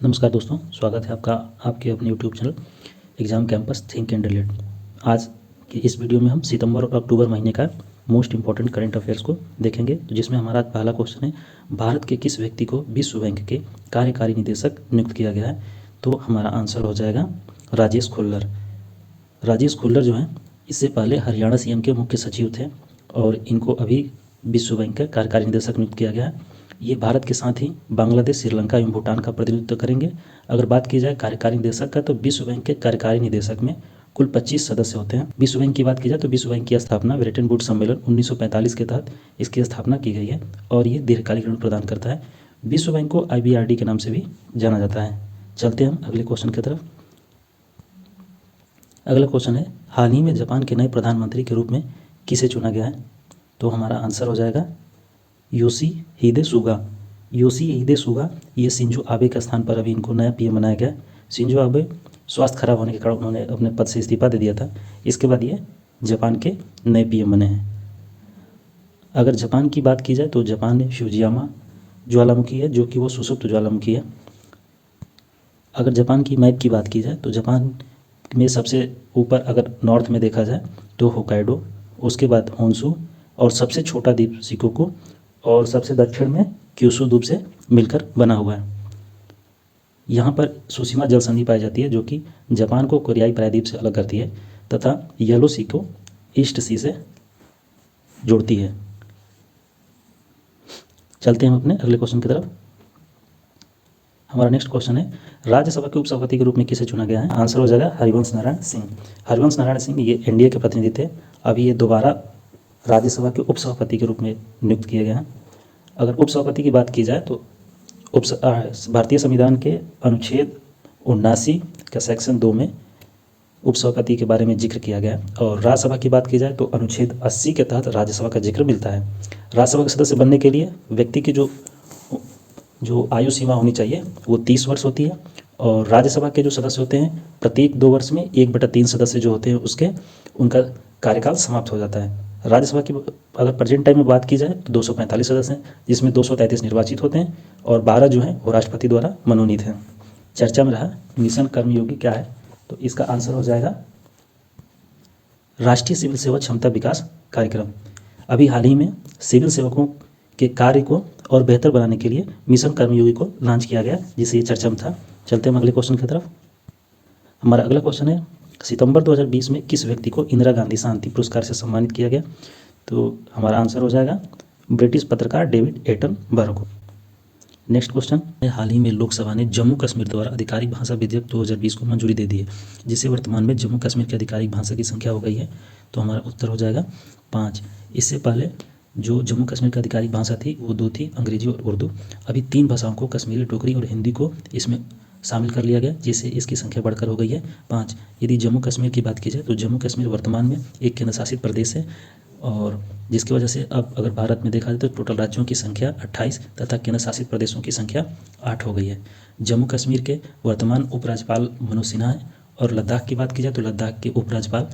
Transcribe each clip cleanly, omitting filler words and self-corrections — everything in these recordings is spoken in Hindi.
नमस्कार दोस्तों, स्वागत है आपका आपके अपने YouTube channel exam campus think and relate. आज की इस वीडियो में हम सितंबर और अक्टूबर महीने का मोस्ट इंपॉर्टेंट करंट अफेयर्स को देखेंगे। तो जिसमें हमारा पहला क्वेश्चन है, भारत के किस व्यक्ति को विश्व बैंक के कार्यकारी निदेशक नियुक्त किया गया है? तो हमारा आंसर हो जाएगा राजेश खुल्लर। राजेश खुल्लर जो हैं, इससे पहले हरियाणा सीएम के मुख्य सचिव थे और इनको अभी विश्व बैंक का कार्यकारी निदेशक नियुक्त किया गया है। ये भारत के साथ ही बांग्लादेश, श्रीलंका एवं भूटान का प्रतिनिधित्व करेंगे। अगर बात की जाए कार्यकारी निदेशक का, तो विश्व बैंक के कार्यकारी निदेशक में कुल 25 सदस्य होते हैं। विश्व बैंक की बात की जाए तो विश्व बैंक की स्थापना ब्रेटन वुड्स सम्मेलन 1945 के तहत इसकी स्थापना की गई है और ये दीर्घकालिक ऋण प्रदान करता है। विश्व बैंक को IBRD के नाम से भी जाना जाता है। चलते हैं हम अगले क्वेश्चन की तरफ। अगला क्वेश्चन है, हाल ही में जापान के नए प्रधानमंत्री के रूप में किसे चुना गया है? तो हमारा आंसर हो जाएगा योशिहिदे सुगा। योशिहिदे सुगा, ये शिंजो आबे के स्थान पर अभी इनको नया PM बनाया गया। शिंजो आबे स्वास्थ्य खराब होने के कारण उन्होंने अपने पद से इस्तीफा दे दिया था। इसके बाद ये जापान के नए PM बने हैं। अगर जापान की बात की जाए तो जापान में फ्यूजियामा ज्वालामुखी है, जो कि वो सुषुप्त ज्वालामुखी है। अगर जापान की मैप की बात की जाए तो जापान में सबसे ऊपर अगर नॉर्थ में देखा जाए तो होकाइडो, उसके बाद होन्शु और सबसे छोटा द्वीप शिकोकू और सबसे दक्षिण में क्यूशू द्वीप से मिलकर बना हुआ है। यहाँ पर सुशीमा जल संधि पाई जाती है, जो कि जापान को कोरियाई प्रायद्वीप से अलग करती है तथा येलो सी को ईस्ट सी से जोड़ती है। चलते हैं हम अपने अगले क्वेश्चन की तरफ। हमारा नेक्स्ट क्वेश्चन है, राज्यसभा के उपसभापति के रूप में किसे चुना गया है? आंसर हो जाएगा हरिवंश नारायण सिंह। हरिवंश नारायण सिंह ये NDA के प्रतिनिधि थे। अभी ये दोबारा राज्यसभा के उपसभापति के रूप में नियुक्त किए गए हैं। अगर उपसभापति की बात की जाए तो भारतीय संविधान के अनुच्छेद 79 का सेक्शन 2 में उपसभापति के बारे में जिक्र किया गया है। और राज्यसभा की बात की जाए तो अनुच्छेद 80 के तहत राज्यसभा का जिक्र मिलता है। राज्यसभा के सदस्य बनने के लिए व्यक्ति की जो आयु सीमा होनी चाहिए वो 30 वर्ष होती है। और राज्यसभा के जो सदस्य होते हैं, प्रत्येक 2 वर्ष में 1/3 सदस्य जो होते हैं उनका कार्यकाल समाप्त हो जाता है। राज्यसभा की अगर प्रेजेंट टाइम में बात की जाए तो 245 सदस्य हैं, जिसमें 233 निर्वाचित होते हैं और 12 जो हैं वो राष्ट्रपति द्वारा मनोनीत हैं। चर्चा में रहा मिशन कर्मयोगी क्या है? तो इसका आंसर हो जाएगा राष्ट्रीय सिविल सेवा क्षमता विकास कार्यक्रम। अभी हाल ही में सिविल सेवकों के कार्य को और बेहतर बनाने के लिए मिशन कर्मयोगी को लॉन्च किया गया, जिससे ये चर्चा में था। चलते हैं हम अगले क्वेश्चन की तरफ। हमारा अगला क्वेश्चन है, सितंबर 2020 में किस व्यक्ति को इंदिरा गांधी शांति पुरस्कार से सम्मानित किया गया? तो हमारा आंसर हो जाएगा ब्रिटिश पत्रकार डेविड एटनबरो को। नेक्स्ट क्वेश्चन, हाल ही में लोकसभा ने जम्मू कश्मीर द्वारा आधिकारिक भाषा विधेयक 2020 को मंजूरी दे दी है, जिससे वर्तमान में जम्मू कश्मीर की आधिकारिक भाषा की संख्या हो गई है। तो हमारा उत्तर हो जाएगा 5। इससे पहले जो जम्मू कश्मीर की आधिकारिक भाषा थी वो 2 थी, अंग्रेजी और उर्दू। अभी 3 भाषाओं को, कश्मीरी, डोगरी और हिंदी को इसमें शामिल कर लिया गया, जिससे इसकी संख्या बढ़कर हो गई है 5। यदि जम्मू कश्मीर की बात की जाए तो जम्मू कश्मीर वर्तमान में एक केंद्र शासित प्रदेश है और जिसकी वजह से अब अगर भारत में देखा जाए तो टोटल राज्यों की संख्या 28 तथा केंद्र शासित प्रदेशों की संख्या 8 हो गई है। जम्मू कश्मीर के वर्तमान उपराज्यपाल मनोज सिन्हा है और लद्दाख की बात की जाए तो लद्दाख के उपराज्यपाल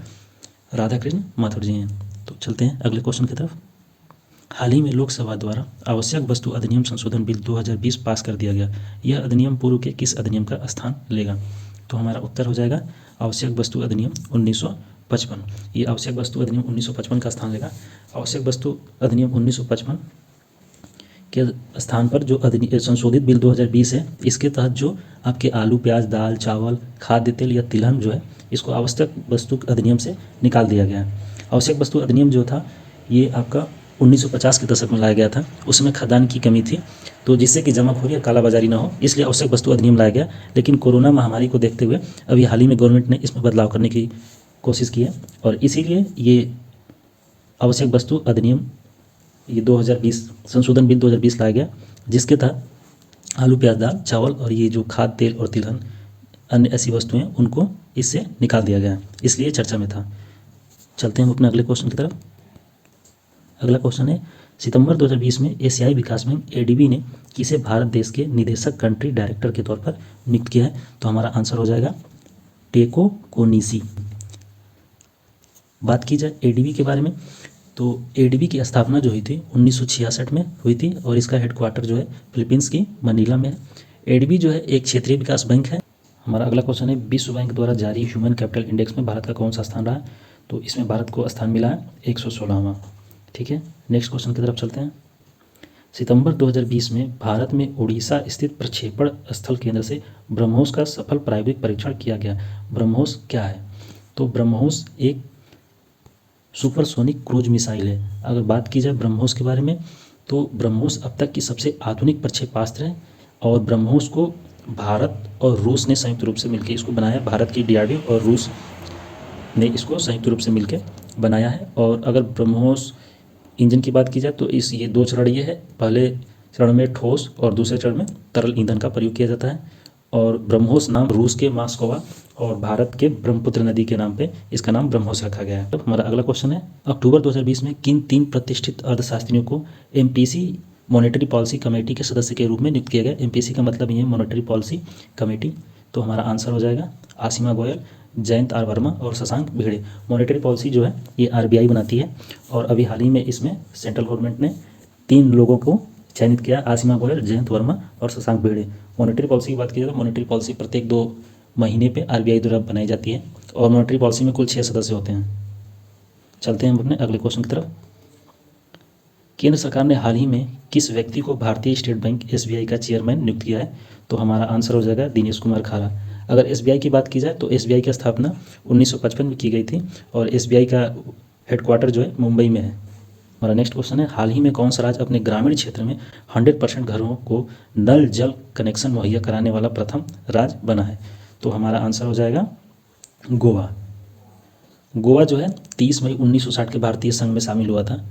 राधाकृष्ण माथुर जी हैं। तो चलते हैं अगले क्वेश्चन की तरफ। हाल ही में लोकसभा द्वारा आवश्यक वस्तु अधिनियम संशोधन बिल 2020 पास कर दिया गया। यह अधिनियम पूर्व के किस अधिनियम का स्थान लेगा? तो हमारा उत्तर हो जाएगा आवश्यक वस्तु अधिनियम 1955। ये आवश्यक वस्तु अधिनियम 1955 का स्थान लेगा। आवश्यक वस्तु अधिनियम 1955 के स्थान पर जो संशोधित बिल 2020 है, इसके तहत जो आपके आलू, प्याज, दाल, चावल, खाद्य तेल या तिलहन जो है, इसको आवश्यक वस्तु अधिनियम से निकाल दिया गया है। आवश्यक वस्तु अधिनियम जो था ये आपका 1950 के दशक में लाया गया था। उसमें खाद्यान्न की कमी थी, तो जिससे कि जमाखोरी या कालाबाजारी ना हो, इसलिए आवश्यक वस्तु अधिनियम लाया गया। लेकिन कोरोना महामारी को देखते हुए अभी हाल ही में गवर्नमेंट ने इसमें बदलाव करने की कोशिश की है और इसीलिए ये आवश्यक वस्तु अधिनियम ये 2020 संशोधन बिल 2020 लाया गया, जिसके तहत आलू, प्याज, दाल, चावल और ये जो खाद्य तेल और तिलहन अन्य ऐसी वस्तुएं उनको इससे निकाल दिया गया, इसलिए चर्चा में था। चलते हैं हम अपने अगले क्वेश्चन की तरफ। अगला क्वेश्चन है, सितंबर 2020 में एशियाई विकास बैंक ADB ने किसे भारत देश के निदेशक कंट्री डायरेक्टर के तौर पर नियुक्त किया है? तो हमारा आंसर हो जाएगा टेको कोनिसी। बात की जाए ADB के बारे में तो ADB की स्थापना जो हुई थी 1966 में हुई थी और इसका हेडक्वार्टर जो है फिलीपींस की मनीला में है। एडबी जो है एक क्षेत्रीय विकास बैंक है। हमारा अगला क्वेश्चन है, विश्व बैंक द्वारा जारी ह्यूमन कैपिटल इंडेक्स में भारत का कौन सा स्थान रहा है? तो इसमें भारत को स्थान मिला है 116वां। ठीक है, नेक्स्ट क्वेश्चन की तरफ चलते हैं। सितंबर 2020 में भारत में उड़ीसा स्थित प्रक्षेपण स्थल केंद्र से ब्रह्मोस का सफल प्रायोगिक परीक्षण किया गया। ब्रह्मोस क्या है? तो ब्रह्मोस एक सुपरसोनिक क्रूज मिसाइल है। अगर बात की जाए ब्रह्मोस के बारे में, तो ब्रह्मोस अब तक की सबसे आधुनिक प्रक्षेपास्त्र है और ब्रह्मोस को भारत और रूस ने संयुक्त रूप से मिलकर इसको बनाया। भारत की डीआरडीओ और रूस ने इसको संयुक्त रूप से मिलकर बनाया है। और अगर ब्रह्मोस इंजन की बात की जाए तो ये 2 चरण ये है, पहले चरण में ठोस और दूसरे चरण में तरल ईंधन का प्रयोग किया जाता है। और ब्रह्मोस नाम रूस के मास्कोवा और भारत के ब्रह्मपुत्र नदी के नाम पे इसका नाम ब्रह्मोस रखा गया है। तो हमारा अगला क्वेश्चन है, अक्टूबर 2020 में किन 3 प्रतिष्ठित अर्थशास्त्रियों को एमपीसी मॉनेटरी पॉलिसी कमेटी के सदस्य के रूप में नियुक्त किया गया? एमपीसी का मतलब ये है मॉनेटरी पॉलिसी कमेटी। तो हमारा आंसर हो जाएगा आसिमा गोयल, जयंत आर वर्मा और शशांक भिड़े। मॉनेटरी पॉलिसी जो है ये आरबीआई बनाती है और अभी हाल ही में इसमें सेंट्रल गवर्नमेंट ने 3 लोगों को चयनित किया, आसिमा गोयल, जयंत वर्मा और शशांक भिड़े। मॉनेटरी पॉलिसी की बात की जाए तो मॉनेटरी पॉलिसी प्रत्येक 2 महीने पे आरबीआई द्वारा बनाई जाती है और मॉनेटरी पॉलिसी में कुल 6 सदस्य होते हैं। चलते हैं हम अपने अगले क्वेश्चन की तरफ। केंद्र सरकार ने हाल ही में किस व्यक्ति को भारतीय स्टेट बैंक एसबीआई का चेयरमैन नियुक्त किया है? तो हमारा आंसर हो जाएगा दिनेश कुमार खारा। अगर एसबीआई की बात की जाए तो एसबीआई की स्थापना 1955 में की गई थी और एसबीआई का हेडक्वार्टर जो है मुंबई में है। हमारा नेक्स्ट क्वेश्चन है, हाल ही में कौन सा राज्य अपने ग्रामीण क्षेत्र में 100% घरों को नल जल कनेक्शन मुहैया कराने वाला प्रथम राज्य बना है? तो हमारा आंसर हो जाएगा गोवा। गोवा जो है 30 मई 1960 के भारतीय संघ में शामिल हुआ था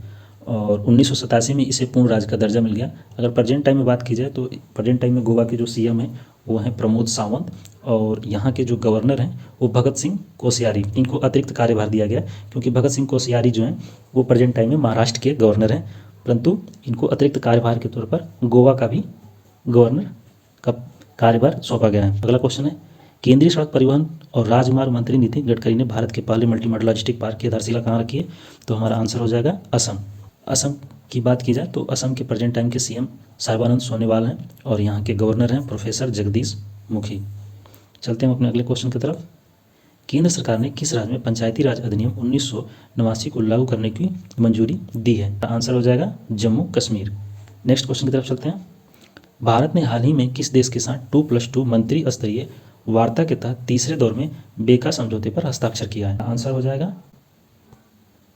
और 1987 में इसे पूर्ण राज्य का दर्जा मिल गया। अगर प्रेजेंट टाइम में बात की जाए तो प्रेजेंट टाइम में गोवा के जो सीएम हैं वो हैं प्रमोद सावंत और यहाँ के जो गवर्नर हैं वो भगत सिंह कोश्यारी। इनको अतिरिक्त कार्यभार दिया गया क्योंकि भगत सिंह कोश्यारी जो हैं वो प्रेजेंट टाइम में महाराष्ट्र के गवर्नर हैं, परंतु इनको अतिरिक्त कार्यभार के तौर पर गोवा का भी गवर्नर का कार्यभार सौंपा गया है। अगला क्वेश्चन है, केंद्रीय सड़क परिवहन और राजमार्ग मंत्री नितिन गडकरी ने भारत के पहले मल्टी मॉडल लॉजिस्टिक पार्क की आधारशिला कहाँ रखी है? तो हमारा आंसर हो जाएगा असम। असम की बात की जाए तो असम के प्रेजेंट टाइम के सीएम सर्बानंद सोनोवाल हैं और यहाँ के गवर्नर हैं प्रोफेसर जगदीश मुखी। चलते हैं अपने अगले क्वेश्चन की तरफ। केंद्र सरकार ने किस राज्य में पंचायती राज अधिनियम 1989 को लागू करने की मंजूरी दी है? आंसर हो जाएगा जम्मू कश्मीर। नेक्स्ट क्वेश्चन की तरफ चलते हैं। भारत ने हाल ही में किस देश के साथ 2+2 मंत्री स्तरीय वार्ता के तहत तीसरे दौर में बेका समझौते पर हस्ताक्षर किया है? आंसर हो जाएगा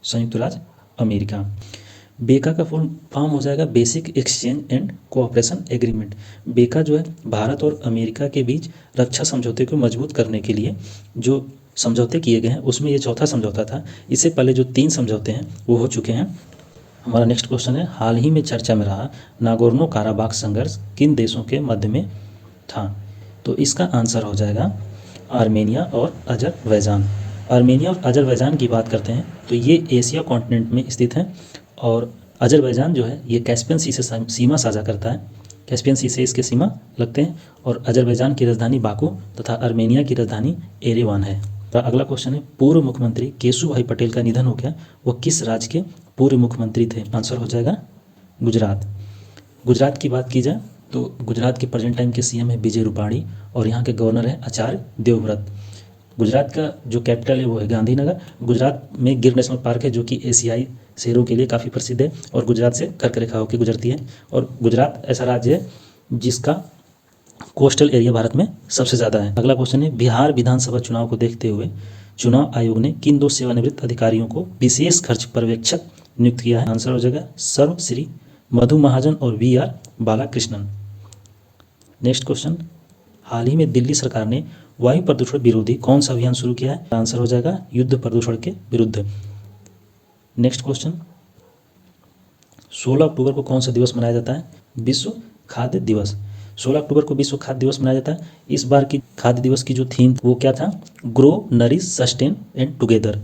संयुक्त राज्य अमेरिका। बेका का फुल फॉर्म हो जाएगा basic exchange and cooperation agreement. बेका जो है भारत और अमेरिका के बीच रक्षा समझौते को मजबूत करने के लिए जो समझौते किए गए हैं उसमें ये चौथा समझौता था। इससे पहले जो 3 समझौते हैं वो हो चुके हैं। हमारा नेक्स्ट क्वेश्चन है, हाल ही में चर्चा में रहा नागोर्नो काराबाख संघर्ष किन देशों के मध्य में था? तो इसका आंसर हो जाएगा आर्मेनिया और अजरबैजान। आर्मेनिया और अजरबैजान की बात करते हैं तो ये एशिया कॉन्टिनेंट में स्थित है और अजरबैजान जो है ये कैस्पियन सी से सीमा साझा करता है। कैस्पियन सी से इसके सीमा लगते हैं और अजरबैजान की राजधानी बाकू तथा आर्मेनिया की राजधानी एरेवान है। तो अगला क्वेश्चन है, पूर्व मुख्यमंत्री केशुभाई पटेल का निधन हो गया, वो किस राज्य के पूर्व मुख्यमंत्री थे? आंसर हो जाएगा गुजरात। गुजरात की बात की जाए तो गुजरात के प्रेजेंट टाइम के सीएम है विजय रूपाणी और यहाँ के गवर्नर है आचार्य देवव्रत। गुजरात का जो कैपिटल है वो है गांधीनगर। गुजरात में गिर नेशनल पार्क है जो कि एशियाई शेरों के लिए काफ़ी प्रसिद्ध है और गुजरात से कर्क रेखा होकर गुजरती है और गुजरात ऐसा राज्य है जिसका कोस्टल एरिया भारत में सबसे ज़्यादा है। अगला क्वेश्चन है, बिहार विधानसभा चुनाव को देखते हुए चुनाव आयोग ने किन 2 सेवानिवृत्त अधिकारियों को विशेष खर्च पर्यवेक्षक नियुक्त किया है? आंसर हो जाएगा सर्वश्री मधु महाजन और वी.आर. बालाकृष्णन। नेक्स्ट क्वेश्चन, हाल ही में दिल्ली सरकार ने वायु प्रदूषण विरोधी कौन सा अभियान शुरू किया है? आंसर हो जाएगा युद्ध प्रदूषण के विरुद्ध। नेक्स्ट क्वेश्चन, 16 अक्टूबर को कौन सा दिवस मनाया जाता है? विश्व खाद्य दिवस। 16 अक्टूबर को विश्व खाद्य दिवस मनाया जाता है। इस बार की खाद्य दिवस की जो थीम वो क्या था? Grow, nourish, sustain and together.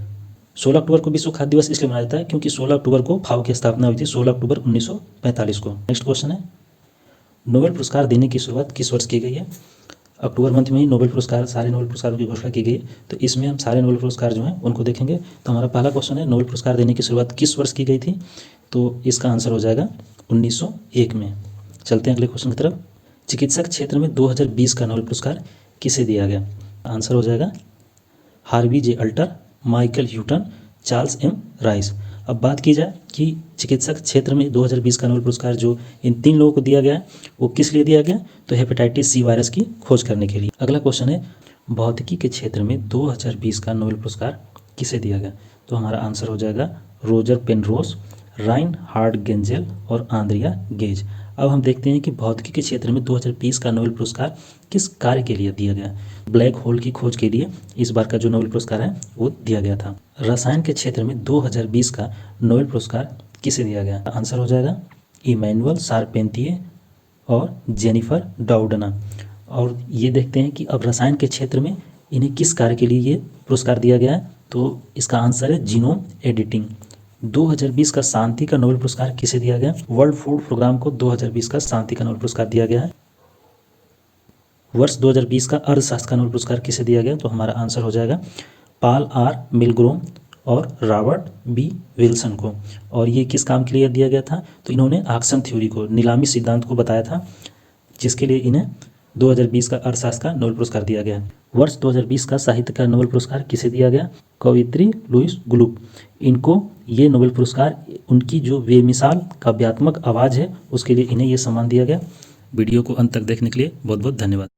16 अक्टूबर को विश्व खाद्य दिवस इसलिए मनाया जाता है क्योंकि 16 अक्टूबर को फाओ की स्थापना हुई थी, 16 अक्टूबर 1945 को। नेक्स्ट क्वेश्चन है, नोबेल पुरस्कार देने की शुरुआत किस वर्ष की गई है? अक्टूबर मंथ में ही नोबेल पुरस्कार, सारे नोबेल पुरस्कारों की घोषणा की गई है, तो इसमें हम सारे नोबेल पुरस्कार जो हैं उनको देखेंगे। तो हमारा पहला क्वेश्चन है, नोबेल पुरस्कार देने की शुरुआत किस वर्ष की गई थी? तो इसका आंसर हो जाएगा 1901 में। चलते हैं अगले क्वेश्चन की तरफ। चिकित्सा क्षेत्र में 2020 का नोबेल पुरस्कार किसे दिया गया? आंसर हो जाएगा Harvey J Alter, Michael Houghton, Charles M Rice. अब बात की जाए कि चिकित्सा क्षेत्र में 2020 का नोबेल पुरस्कार जो इन 3 लोगों को दिया गया है वो किस लिए दिया गया? तो हेपेटाइटिस सी वायरस की खोज करने के लिए। अगला क्वेश्चन है भौतिकी के क्षेत्र में 2020 का नोबेल पुरस्कार किसे दिया गया? तो हमारा आंसर हो जाएगा रोजर पेनरोज, राइनहार्ड गेंजेल और आंद्रिया गेज। अब हम देखते हैं कि भौतिकी के क्षेत्र में 2020 का नोबेल पुरस्कार किस कार्य के लिए दिया गया? ब्लैक होल की खोज के लिए इस बार का जो नोबेल पुरस्कार है वो दिया गया था। रसायन के क्षेत्र में 2020 का नोबेल पुरस्कार किसे दिया गया? आंसर हो जाएगा इमैनुअल शारपेंतिये और जेनिफर डाउडना। और ये देखते हैं कि अब रसायन के क्षेत्र में इन्हें किस कार्य के लिए ये पुरस्कार दिया गया है? तो इसका आंसर है जीनोम एडिटिंग। 2020 का शांति का नोबेल पुरस्कार किसे दिया गया? वर्ल्ड फूड प्रोग्राम को 2020 का शांति का नोबेल पुरस्कार दिया गया है। वर्ष 2020 का अर्थशास्त्र का नोबेल पुरस्कार किसे दिया गया? तो हमारा आंसर हो जाएगा पॉल आर मिलग्रोम और रॉबर्ट बी विल्सन को। और ये किस काम के लिए दिया गया था? तो इन्होंने ऑक्शन थ्योरी को, नीलामी सिद्धांत को बताया था, जिसके लिए इन्हें 2020 का अर्थशास्त्र का नोबेल पुरस्कार दिया गया। वर्ष 2020 का साहित्य का नोबेल पुरस्कार किसे दिया गया? कवयित्री लुइस ग्लुक। इनको ये नोबेल पुरस्कार उनकी जो बेमिसाल काव्यात्मक आवाज़ है उसके लिए इन्हें ये सम्मान दिया गया। वीडियो को अंत तक देखने के लिए बहुत बहुत धन्यवाद।